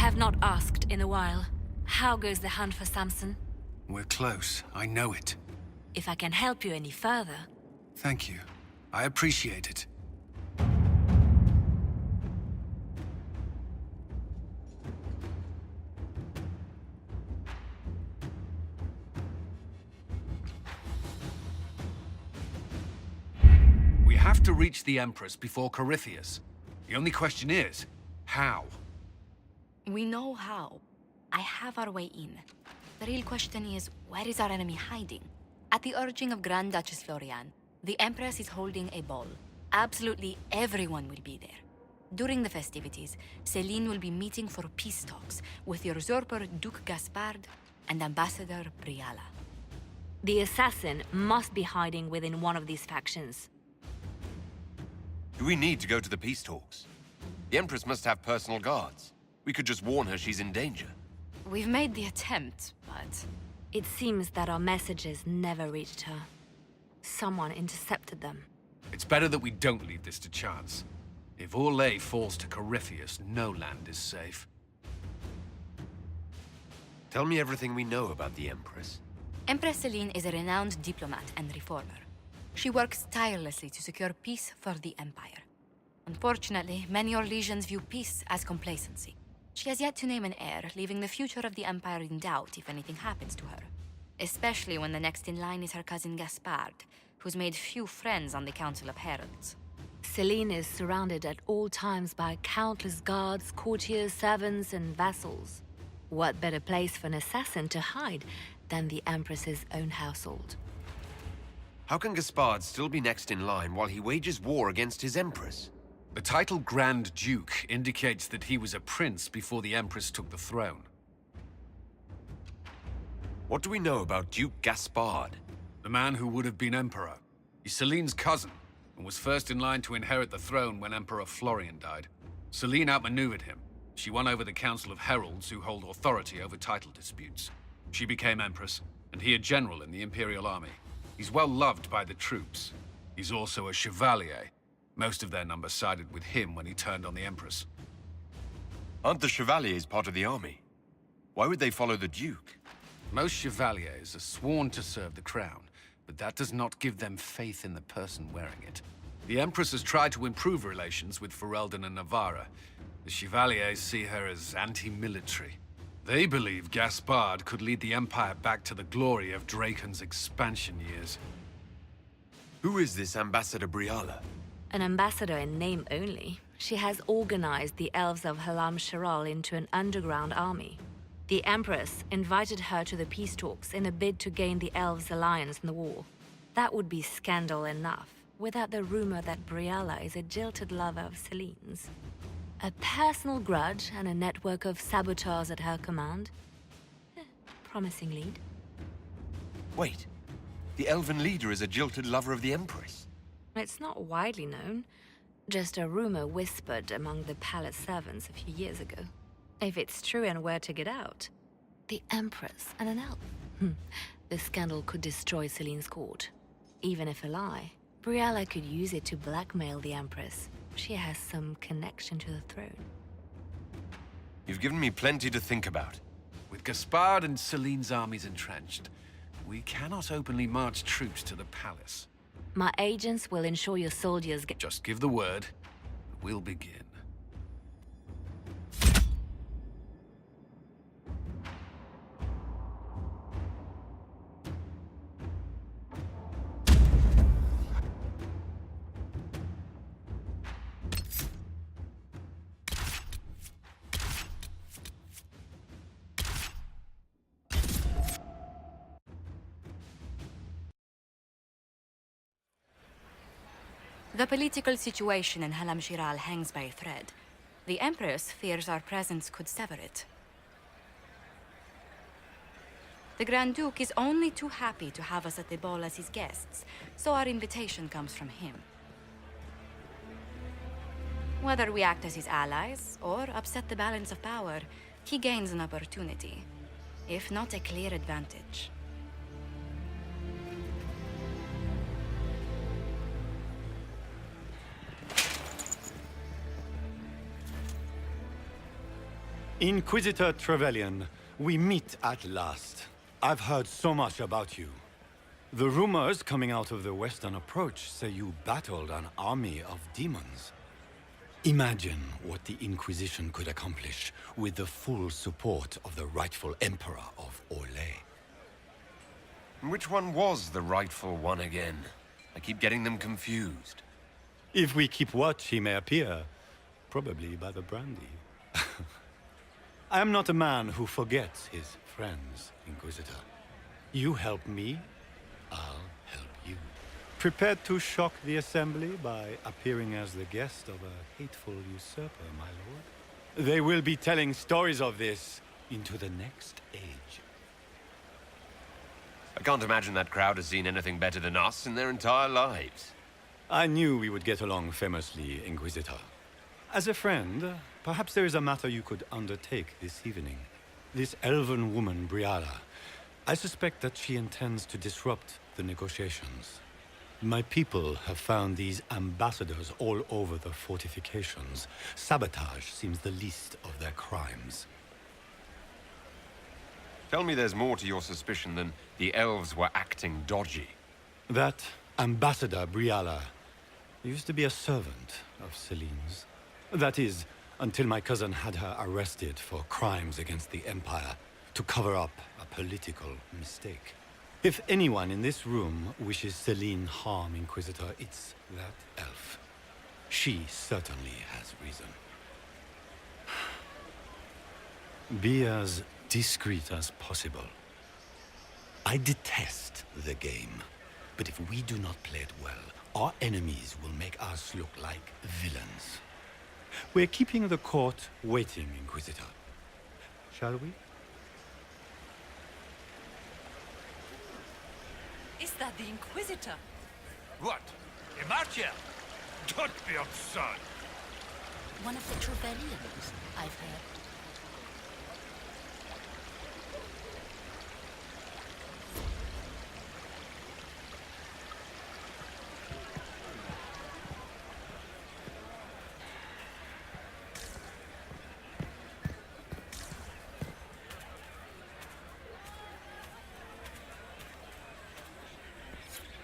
have not asked in a while. How goes the hunt for Samson? We're close, I know it. If I can help you any further... Thank you. I appreciate it. We have to reach the Empress before Corypheus. The only question is, how? We know how. I have our way in. The real question is, where is our enemy hiding? At the urging of Grand Duchess Florianne, the Empress is holding a ball. Absolutely everyone will be there. During the festivities, Celene will be meeting for peace talks with the usurper Duke Gaspard and Ambassador Briala. The assassin must be hiding within one of these factions. Do we need to go to the peace talks? The Empress must have personal guards. We could just warn her she's in danger. We've made the attempt, but... It seems that our messages never reached her. Someone intercepted them. It's better that we don't leave this to chance. If Orlais falls to Corypheus, no land is safe. Tell me everything we know about the Empress. Empress Celene is a renowned diplomat and reformer. She works tirelessly to secure peace for the Empire. Unfortunately, many Orlesians view peace as complacency. She has yet to name an heir, leaving the future of the Empire in doubt if anything happens to her. Especially when the next in line is her cousin Gaspard, who's made few friends on the Council of Heralds. Celene is surrounded at all times by countless guards, courtiers, servants, and vassals. What better place for an assassin to hide than the Empress's own household? How can Gaspard still be next in line while he wages war against his Empress? The title Grand Duke indicates that he was a prince before the Empress took the throne. What do we know about Duke Gaspard? The man who would have been Emperor. He's Celene's cousin, and was first in line to inherit the throne when Emperor Florian died. Celene outmaneuvered him. She won over the Council of Heralds, who hold authority over title disputes. She became Empress, and he a general in the Imperial Army. He's well loved by the troops. He's also a chevalier. Most of their number sided with him when he turned on the Empress. Aren't the chevaliers part of the army? Why would they follow the Duke? Most chevaliers are sworn to serve the crown, but that does not give them faith in the person wearing it. The Empress has tried to improve relations with Ferelden and Navarra. The chevaliers see her as anti-military. They believe Gaspard could lead the Empire back to the glory of Draken's expansion years. Who is this Ambassador Briala? An ambassador in name only. She has organized the elves of Halamshiral into an underground army. The Empress invited her to the peace talks in a bid to gain the elves' alliance in the war. That would be scandal enough, without the rumor that Briala is a jilted lover of Celene's. A personal grudge and a network of saboteurs at her command. Promising lead. Wait, the elven leader is a jilted lover of the Empress. It's not widely known. Just a rumor whispered among the palace servants a few years ago. If it's true and were to get out, the Empress and an elf. The scandal could destroy Celene's court. Even if a lie, Briala could use it to blackmail the Empress. She has some connection to the throne. You've given me plenty to think about. With Gaspard and Celene's armies entrenched, we cannot openly march troops to the palace. My agents will ensure your soldiers get... Just give the word, we'll begin. The political situation in Halamshiral hangs by a thread. The Empress fears our presence could sever it. The Grand Duke is only too happy to have us at the ball as his guests, so our invitation comes from him. Whether we act as his allies or upset the balance of power, he gains an opportunity, if not a clear advantage. Inquisitor Trevelyan, we meet at last. I've heard so much about you. The rumors coming out of the Western Approach say you battled an army of demons. Imagine what the Inquisition could accomplish with the full support of the rightful Emperor of Orlais. Which one was the rightful one again? I keep getting them confused. If we keep watch, he may appear. Probably by the brandy. I am not a man who forgets his friends, Inquisitor. You help me, I'll help you. Prepared to shock the Assembly by appearing as the guest of a hateful usurper, my lord? They will be telling stories of this into the next age. I can't imagine that crowd has seen anything better than us in their entire lives. I knew we would get along famously, Inquisitor. As a friend, perhaps there is a matter you could undertake this evening. This elven woman, Briala. I suspect that she intends to disrupt the negotiations. My people have found these ambassadors all over the fortifications. Sabotage seems the least of their crimes. Tell me there's more to your suspicion than the elves were acting dodgy. That Ambassador Briala used to be a servant of Celene's. That is, until my cousin had her arrested for crimes against the Empire to cover up a political mistake. If anyone in this room wishes Celene harm, Inquisitor, it's that elf. She certainly has reason. Be as discreet as possible. I detest the game, but if we do not play it well, our enemies will make us look like villains. We're keeping the court waiting, Inquisitor. Shall we? Is that the Inquisitor? What? Immersive? Don't be absurd. One of the Trevelyans, I've heard.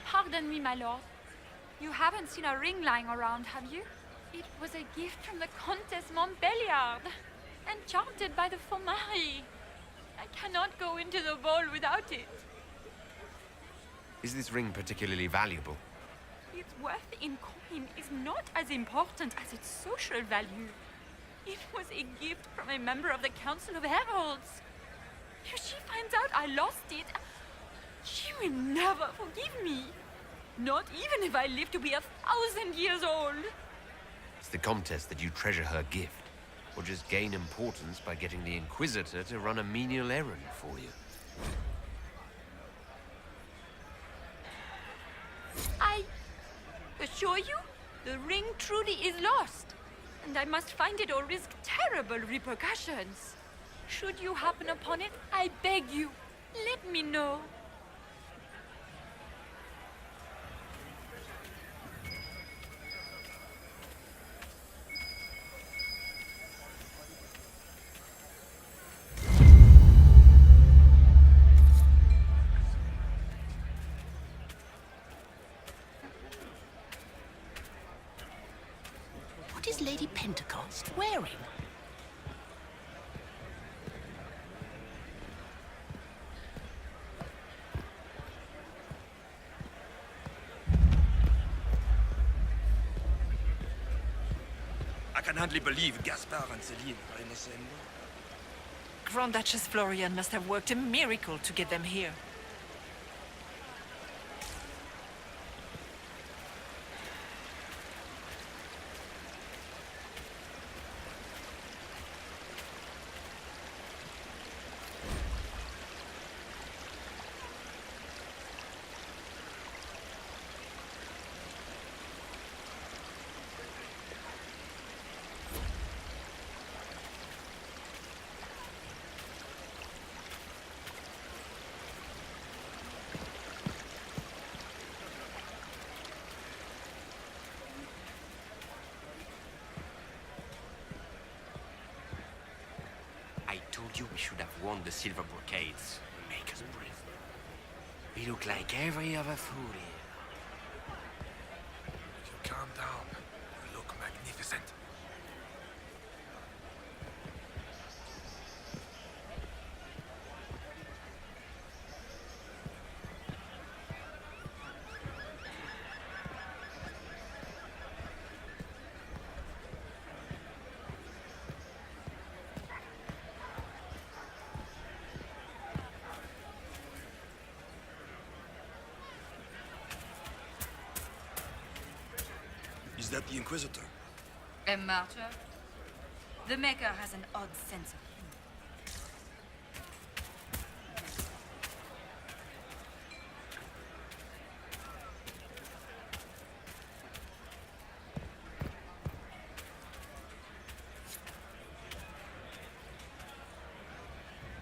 Pardon me, my lord. You haven't seen a ring lying around, have you? It was a gift from the Countess Montbelliard, enchanted by the Finery. I cannot go into the ball without it. Is this ring particularly valuable? Its worth in coin is not as important as its social value. It was a gift from a member of the Council of Heralds. If she finds out I lost it, she will never forgive me. Not even if I live to be 1,000 years old. It's the contest that you treasure her gift, or just gain importance by getting the Inquisitor to run a menial errand for you. I assure you, the ring truly is lost, and I must find it or risk terrible repercussions. Should you happen upon it, I beg you, let me know. What is Lady Pentecost wearing? I can hardly believe Gaspard and Celene are in the same room. Grand Duchess Florianne must have worked a miracle to get them here. told you we should have worn the silver brocades. Make us breathe. We look like every other fool here. If you calm down, you look magnificent. Is that the Inquisitor? A martyr? The Maker has an odd sense of humor.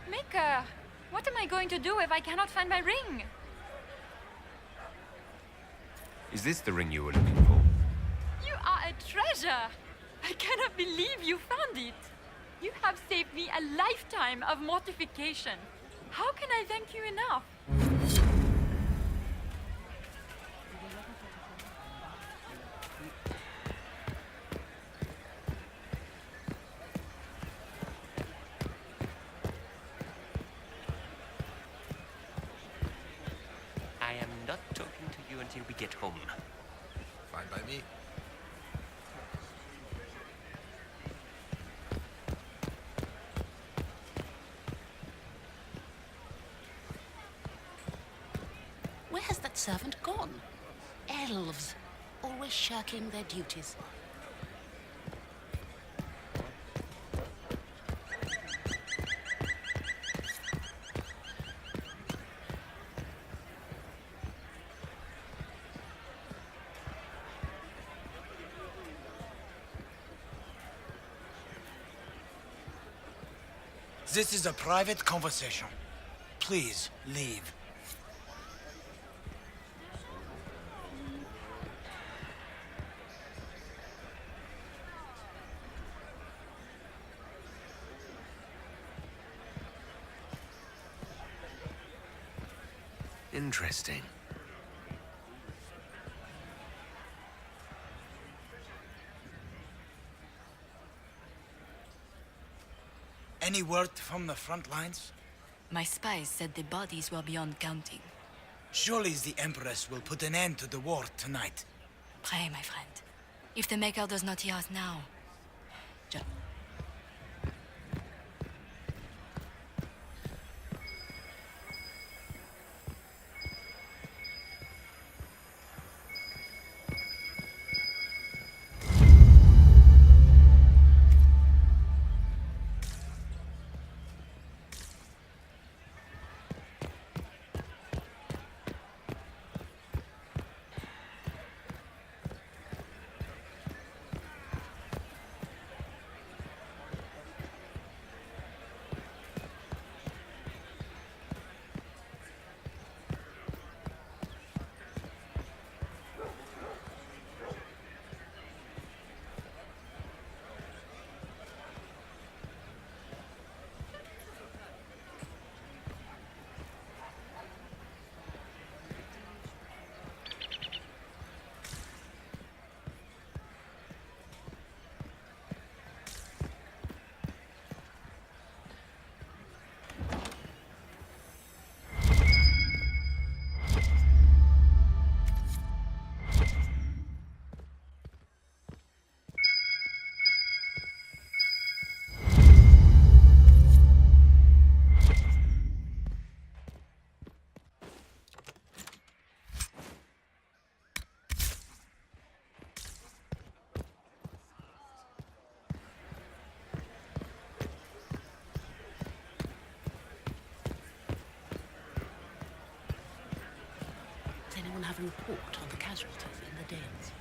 Maker, what am I going to do if I cannot find my ring? Is this the ring you were looking for? You are a treasure! I cannot believe you found it! You have saved me a lifetime of mortification. How can I thank you enough? I am not talking to you until we get home. Fine by me. Where has that servant gone? Elves, always shirking their duties. This is a private conversation. Please, leave. Interesting. Any word from the front lines? My spies said the bodies were beyond counting. Surely the Empress will put an end to the war tonight. Pray, my friend. If the Maker does not hear us now... Does anyone have a report on the casualties in the Danes?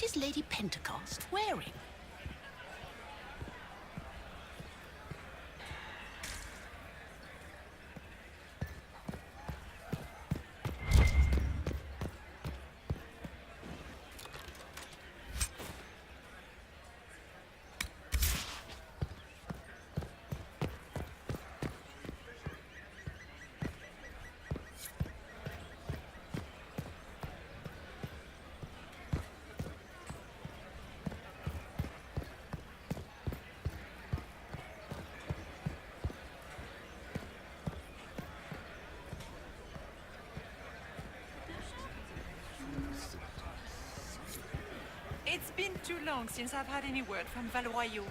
is Lady Pentecost wearing? It's been too long since I've had any word from Valois.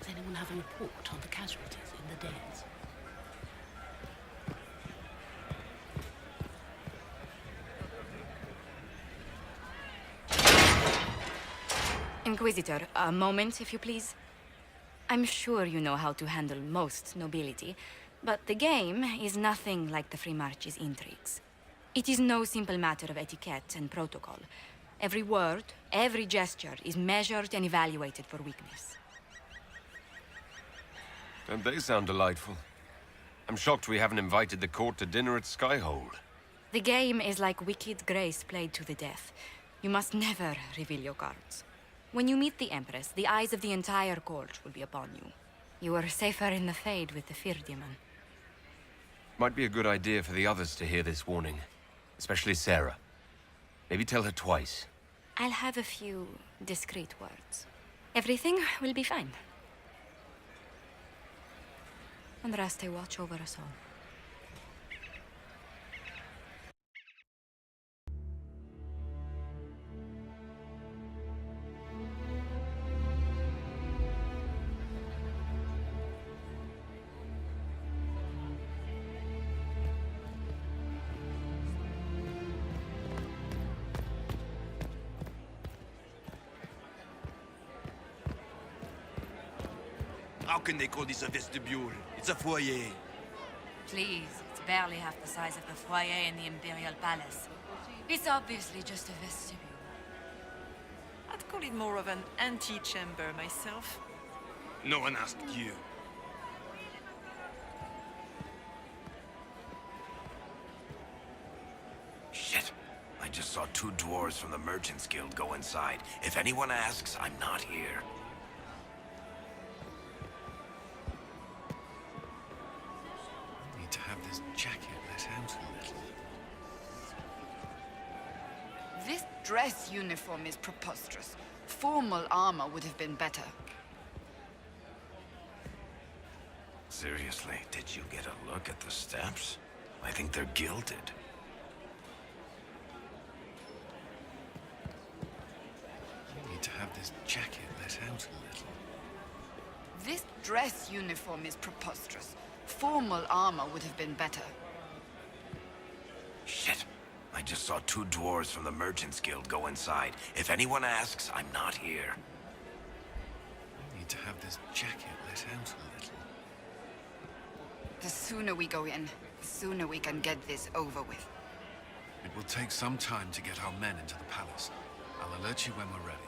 Does anyone have a report on the casualties in the Danes? Inquisitor, a moment, if you please. I'm sure you know how to handle most nobility, but the game is nothing like the Free March's intrigues. It is no simple matter of etiquette and protocol. Every word, every gesture is measured and evaluated for weakness. Don't they sound delightful? I'm shocked we haven't invited the court to dinner at Skyhold. The game is like Wicked Grace played to the death. You must never reveal your cards. When you meet the Empress, the eyes of the entire court will be upon you. You are safer in the Fade with the Fear Demon. Might be a good idea for the others to hear this warning. Especially Sarah. Maybe tell her twice. I'll have a few discreet words. Everything will be fine. Andraste, watch over us all. How can they call this a vestibule? It's a foyer. Please, it's barely half the size of the foyer in the Imperial Palace. It's obviously just a vestibule. I'd call it more of an antechamber myself. No one asked you. Shit. I just saw 2 dwarves from the Merchants Guild go inside. If anyone asks, I'm not here. Need to have this jacket let out a little. This dress uniform is preposterous. Formal armor would have been better. Seriously, did you get a look at the steps? I think they're gilded. Need to have this jacket let out a little. This dress uniform is preposterous. Formal armor would have been better. Shit. I just saw 2 dwarves from the Merchants Guild go inside. If anyone asks, I'm not here. Need to have this jacket let out a little. The sooner we go in, the sooner we can get this over with. It will take some time to get our men into the palace. I'll alert you when we're ready.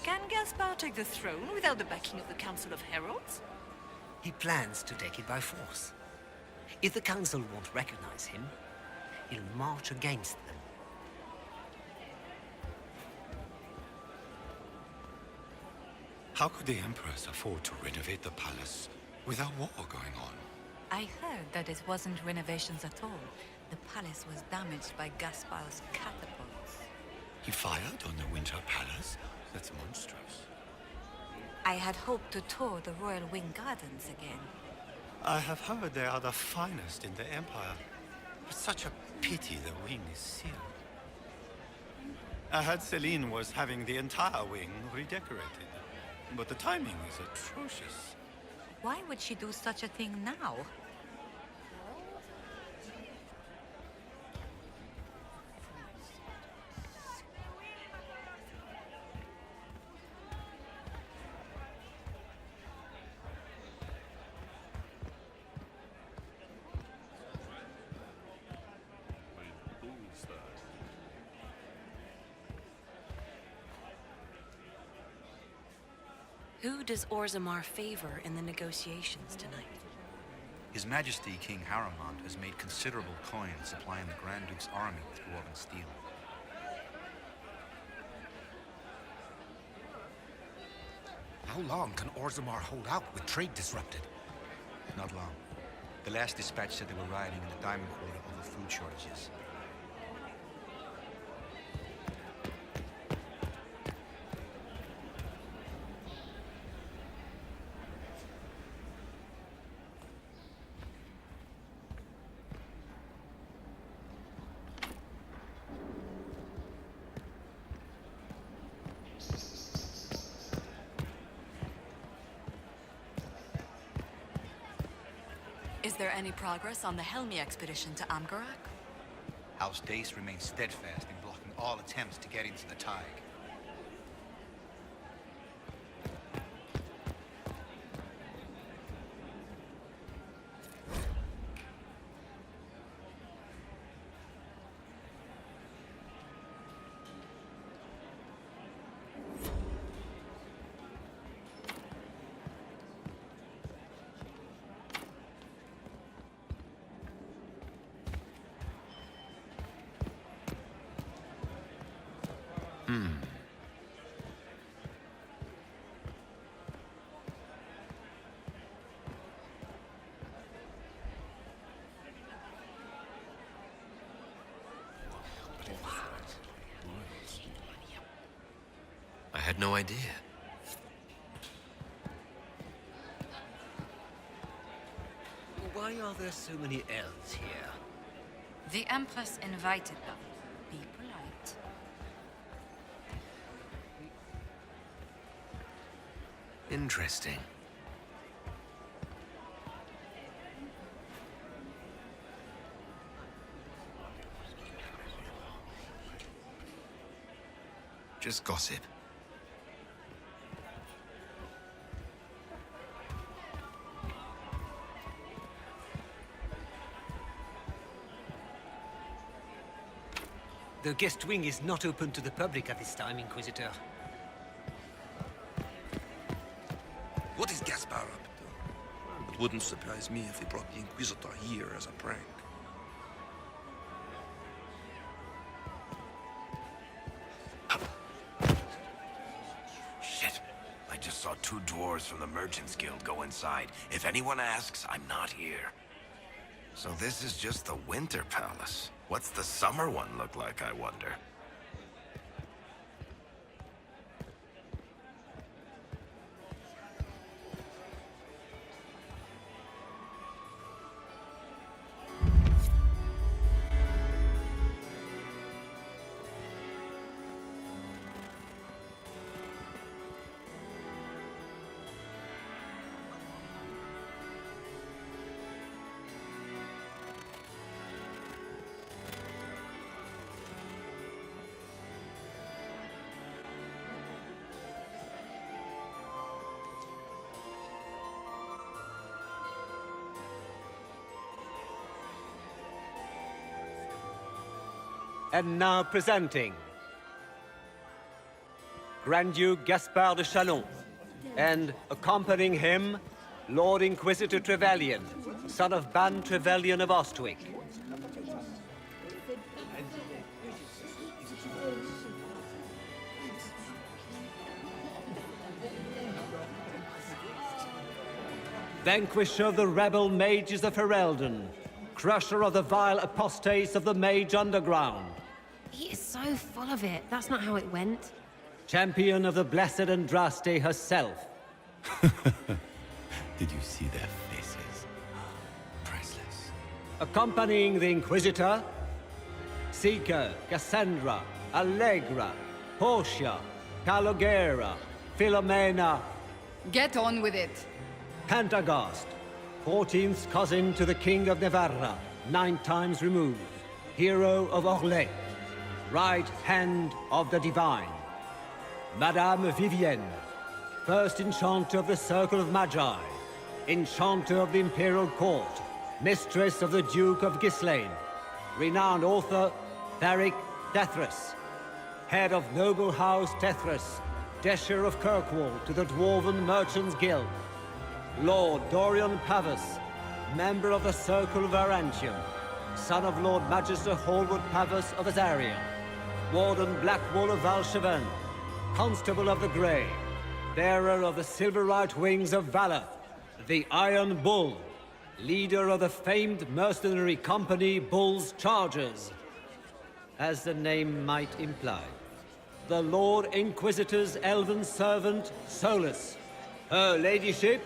Can Gaspard take the throne without the backing of the Council of Heralds? He plans to take it by force. If the Council won't recognize him, he'll march against them. How could the Empress afford to renovate the palace without war going on? I heard that it wasn't renovations at all, The palace was damaged by Gaspard's catapults. He fired on the Winter Palace? That's monstrous. I had hoped to tour the Royal Wing Gardens again. I have heard they are the finest in the Empire. It's such a pity the wing is sealed. I heard Celene was having the entire wing redecorated. But the timing is atrocious. Why would she do such a thing now? Who does Orzammar favor in the negotiations tonight? His Majesty King Haramond has made considerable coin supplying the Grand Duke's army with dwarven steel. How long can Orzammar hold out with trade disrupted? Not long. The last dispatch said they were rioting in the diamond quarter over food shortages. Is there any progress on the Helmi expedition to Amgarak? House Dace remains steadfast in blocking all attempts to get into the Tig. I had no idea. Why are there so many elves here? The Empress invited them. Be polite. Interesting. Just gossip. The guest wing is not open to the public at this time, Inquisitor. What is Gaspard up to? It wouldn't surprise me if he brought the Inquisitor here as a prank. Shit. I just saw 2 dwarves from the Merchants Guild go inside. If anyone asks, I'm not here. So this is just the Winter Palace. What's the summer one look like, I wonder? And now presenting Grand Duke Gaspard de Chalon, and accompanying him, Lord Inquisitor Trevelyan, son of Ban Trevelyan of Ostwick. Vanquisher of the rebel mages of Ferelden, crusher of the vile apostates of the Mage Underground. He is so full of it. That's not how it went. Champion of the Blessed Andraste herself. Did you see their faces? Priceless. Accompanying the Inquisitor, Seeker, Cassandra, Allegra, Portia, Calogera, Philomena. Get on with it. Pantagast, 14th cousin to the King of Navarra, 9 times removed, hero of Orlais, right hand of the Divine. Madame Vivienne, first enchanter of the Circle of Magi, enchanter of the Imperial Court, mistress of the Duke of Ghislaine, renowned author Tharic Tethras, head of Noble House Tethras, Desher of Kirkwall to the Dwarven Merchants Guild, Lord Dorian Pavus, member of the Circle of Arantium, son of Lord Magister Hallwood Pavus of Azariel, Warden Blackwall of Valchevin, Constable of the Grey, bearer of the Silverite Wings of Valor, the Iron Bull, leader of the famed mercenary company Bull's Chargers. As the name might imply, the Lord Inquisitor's elven servant, Solus. Her ladyship,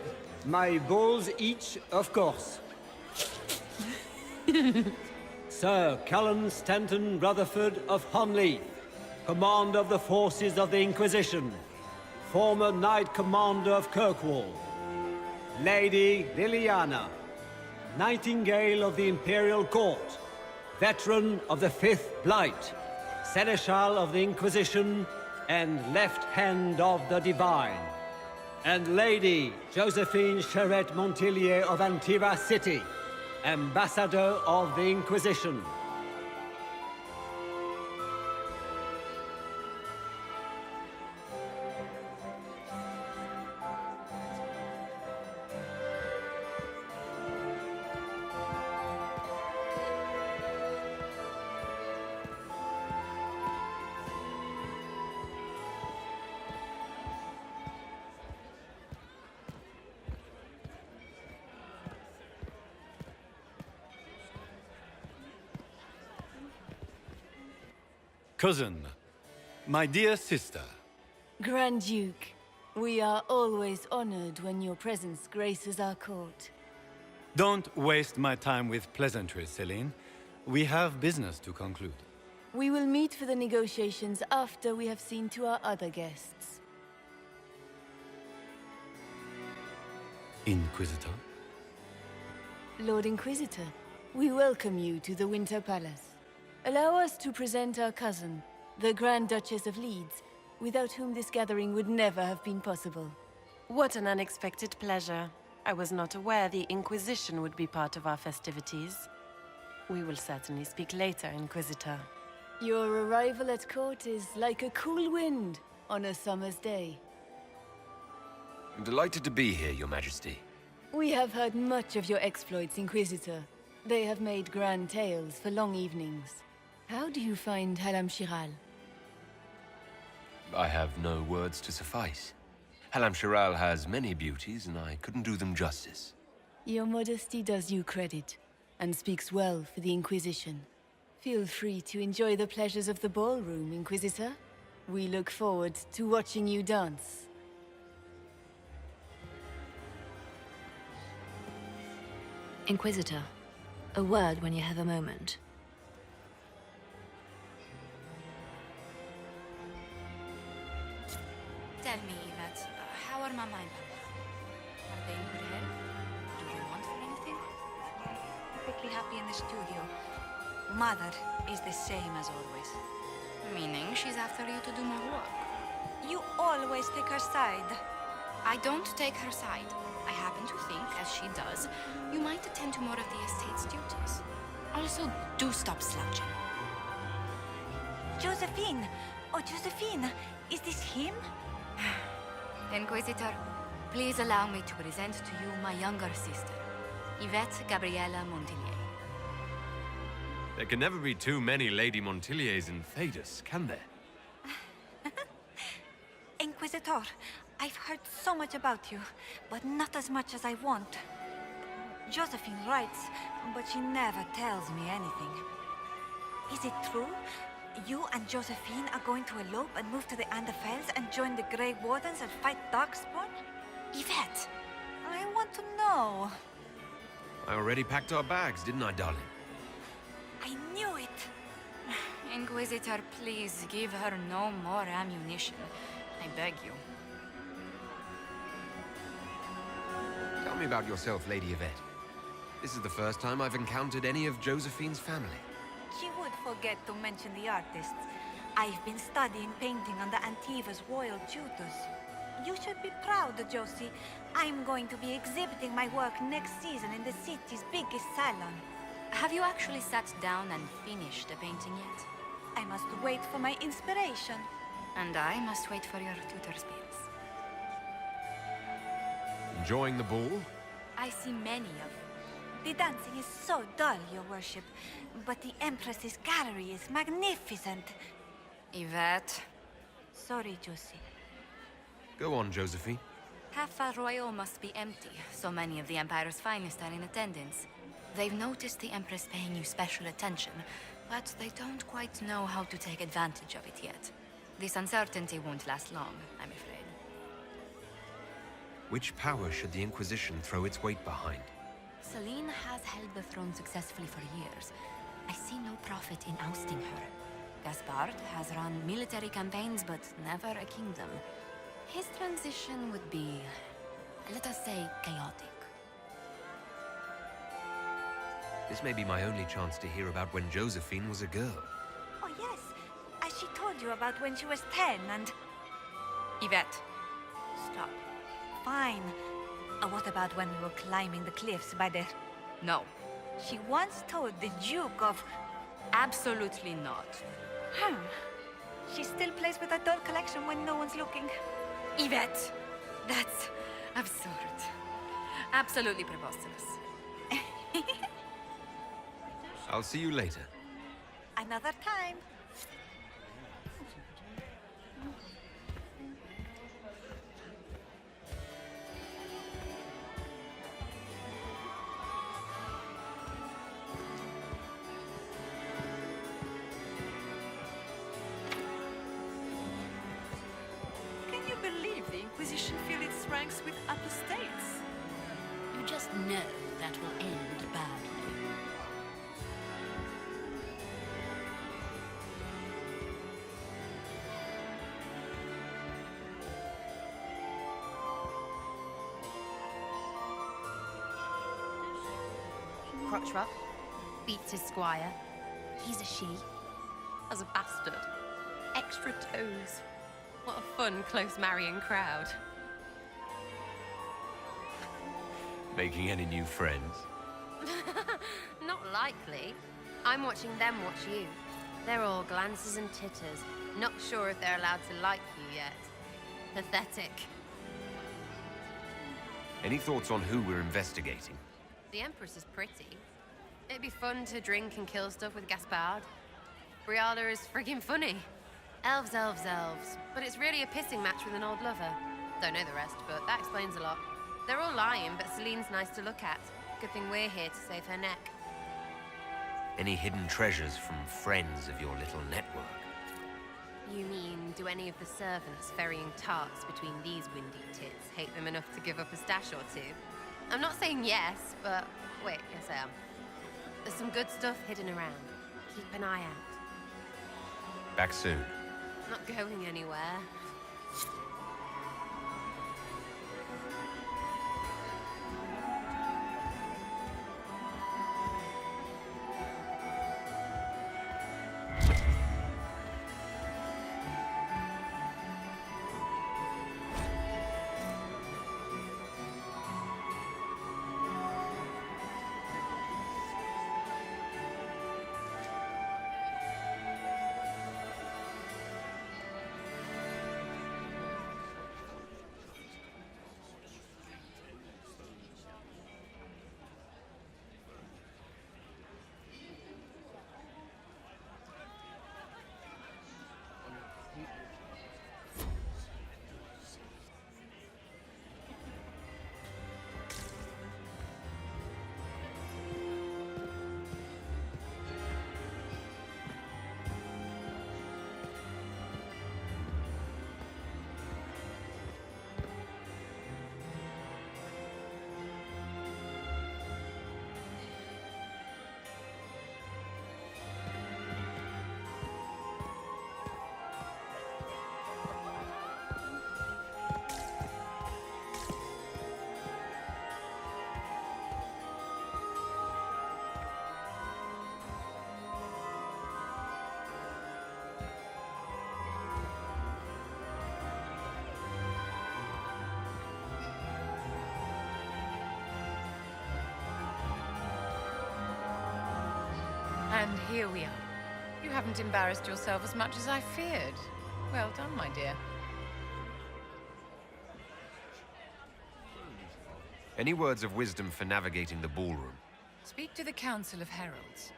my bulls each, of course. Sir Callan Stanton Rutherford of Honleith, commander of the forces of the Inquisition, former Knight Commander of Kirkwall. Lady Leliana, Nightingale of the Imperial Court, veteran of the Fifth Blight, Seneschal of the Inquisition, and Left Hand of the Divine. And Lady Josephine Charette Montillier of Antiva City, Ambassador of the Inquisition. Cousin, my dear sister. Grand Duke, we are always honored when your presence graces our court. Don't waste my time with pleasantries, Celene. We have business to conclude. We will meet for the negotiations after we have seen to our other guests. Inquisitor? Lord Inquisitor, we welcome you to the Winter Palace. Allow us to present our cousin, the Grand Duchess of Leeds, without whom this gathering would never have been possible. What an unexpected pleasure. I was not aware the Inquisition would be part of our festivities. We will certainly speak later, Inquisitor. Your arrival at court is like a cool wind on a summer's day. I'm delighted to be here, Your Majesty. We have heard much of your exploits, Inquisitor. They have made grand tales for long evenings. How do you find Halamshiral? I have no words to suffice. Halamshiral has many beauties, and I couldn't do them justice. Your modesty does you credit, and speaks well for the Inquisition. Feel free to enjoy the pleasures of the ballroom, Inquisitor. We look forward to watching you dance. Inquisitor, a word when you have a moment. Tell me, Yvette, how are Mama and Papa? Are they in good health? Do they want for anything? Perfectly happy in the studio. Mother is the same as always. Meaning she's after you to do more work. You always take her side. I don't take her side. I happen to think, as she does, you might attend to more of the estate's duties. Also, do stop slouching. Josephine! Oh, Josephine! Is this him? Inquisitor, please allow me to present to you my younger sister, Yvette Gabriella Montillier. There can never be too many Lady Montilliers in Thedas, can there? Inquisitor, I've heard so much about you, but not as much as I want. Josephine writes, but she never tells me anything. Is it true? You and Josephine are going to elope and move to the Anderfells and join the Grey Wardens and fight Darkspawn? Yvette, I want to know. I already packed our bags, didn't I, darling? I knew it. Inquisitor, please give her no more ammunition. I beg you. Tell me about yourself, Lady Yvette. This is the first time I've encountered any of Josephine's family. She would forget to mention the artists. I've been studying painting under Antiva's royal tutors. You should be proud, Josie. I'm going to be exhibiting my work next season in the city's biggest salon. Have you actually sat down and finished the painting yet? I must wait for my inspiration. And I must wait for your tutor's bills. Enjoying the ball? I see many of them. The dancing is so dull, your worship. But the Empress's gallery is magnificent. Yvette. Sorry, Josie. Go on, Josephine. Half Royal must be empty. So many of the Empire's finest are in attendance. They've noticed the Empress paying you special attention, but they don't quite know how to take advantage of it yet. This uncertainty won't last long, I'm afraid. Which power should the Inquisition throw its weight behind? Celene has held the throne successfully for years. I see no profit in ousting her. Gaspard has run military campaigns, but never a kingdom. His transition would be, let us say, chaotic. This may be my only chance to hear about when Josephine was a girl. Oh, yes. As she told you about when she was 10 and... Yvette. Stop. Fine. What about when we were climbing the cliffs by the... No. She once told the Duke of... Absolutely not. She still plays with her doll collection when no one's looking. Yvette! That's absurd. Absolutely preposterous. I'll see you later. Another time. Can you believe the Inquisition fill its ranks with apostates? You just know that will end badly. Crotch rub. Beats his squire. He's a she. As a bastard. Extra toes. What a fun, close marrying crowd. Making any new friends? Not likely. I'm watching them watch you. They're all glances and titters. Not sure if they're allowed to like you yet. Pathetic. Any thoughts on who we're investigating? The Empress is pretty. It'd be fun to drink and kill stuff with Gaspard. Briala is friggin' funny. Elves, elves, elves. But it's really a pissing match with an old lover. Don't know the rest, but that explains a lot. They're all lying, but Celene's nice to look at. Good thing we're here to save her neck. Any hidden treasures from friends of your little network? You mean, do any of the servants ferrying tarts between these windy tits hate them enough to give up a stash or two? I'm not saying yes, but wait, yes I am. There's some good stuff hidden around. Keep an eye out. Back soon. Not going anywhere. And here we are. You haven't embarrassed yourself as much as I feared. Well done, my dear. Any words of wisdom for navigating the ballroom? Speak to the Council of Heralds.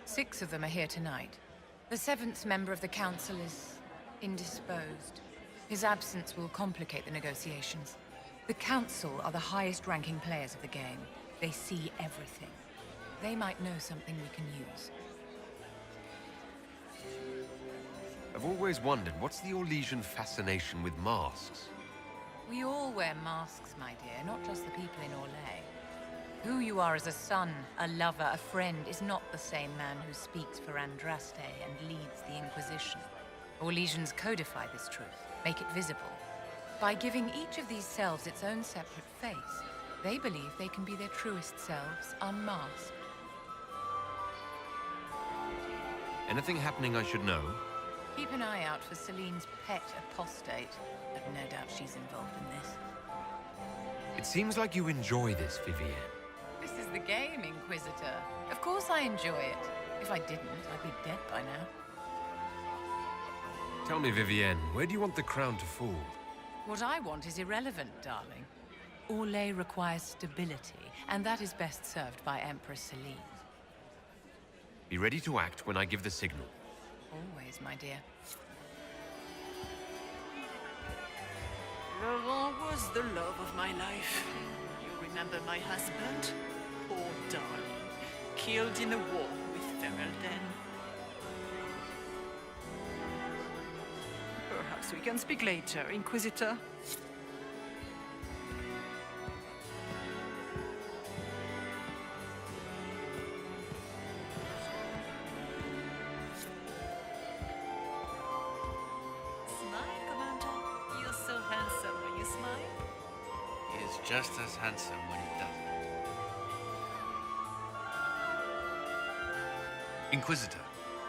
6 of them are here tonight. The 7th member of the Council is indisposed. His absence will complicate the negotiations. The Council are the highest-ranking players of the game. They see everything. They might know something we can use. I've always wondered, what's the Orlesian fascination with masks? We all wear masks, my dear, not just the people in Orlais. Who you are as a son, a lover, a friend, is not the same man who speaks for Andraste and leads the Inquisition. Orlesians codify this truth, make it visible. By giving each of these selves its own separate face, they believe they can be their truest selves, unmasked. Anything happening I should know? Keep an eye out for Celene's pet apostate. I've no doubt she's involved in this. It seems like you enjoy this, Vivienne. This is the game, Inquisitor. Of course I enjoy it. If I didn't, I'd be dead by now. Tell me, Vivienne, where do you want the crown to fall? What I want is irrelevant, darling. Orlais requires stability, and that is best served by Empress Celene. Be ready to act when I give the signal. Always, my dear. Laurent was the love of my life. You remember my husband? Poor darling. Killed in a war with Ferelden. Perhaps we can speak later, Inquisitor. Just as handsome when he doesn't. Inquisitor,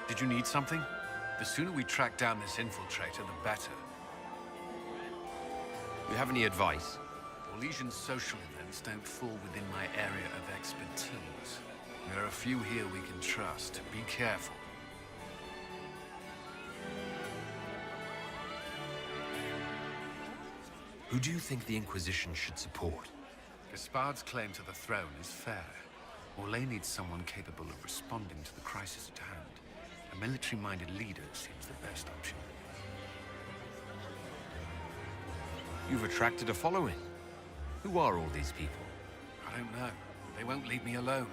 did you need something? The sooner we track down this infiltrator, the better. You have any advice? Orlesian social events don't fall within my area of expertise. There are a few here we can trust. Be careful. Who do you think the Inquisition should support? Gaspard's claim to the throne is fair. Orlais needs someone capable of responding to the crisis at hand. A military-minded leader seems the best option. You've attracted a following. Who are all these people? I don't know. They won't leave me alone.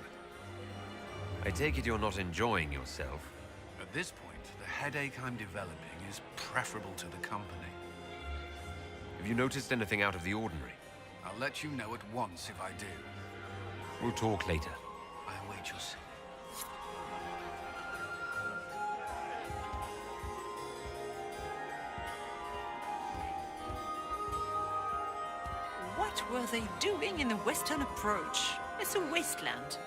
I take it you're not enjoying yourself. At this point, the headache I'm developing is preferable to the company. Have you noticed anything out of the ordinary? I'll let you know at once if I do. We'll talk later. I await your signal. What were they doing in the western approach? It's a wasteland.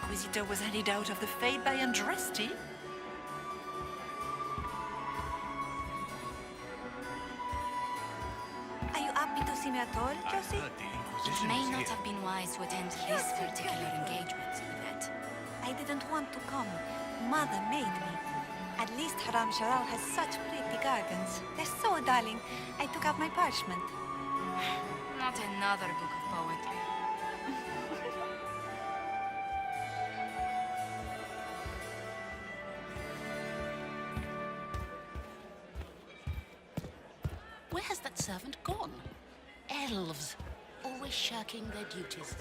Inquisitor was headed out of the Fade by Andraste? Are you happy to see me at all, Josie? It may not have been wise to attend this particular engagement, Yvette. I didn't want to come. Mother made me. At least Halamshiral has such pretty gardens. They're so darling. I took out my parchment. Not another book of poetry. Where has that servant gone? Elves, always shirking their duties.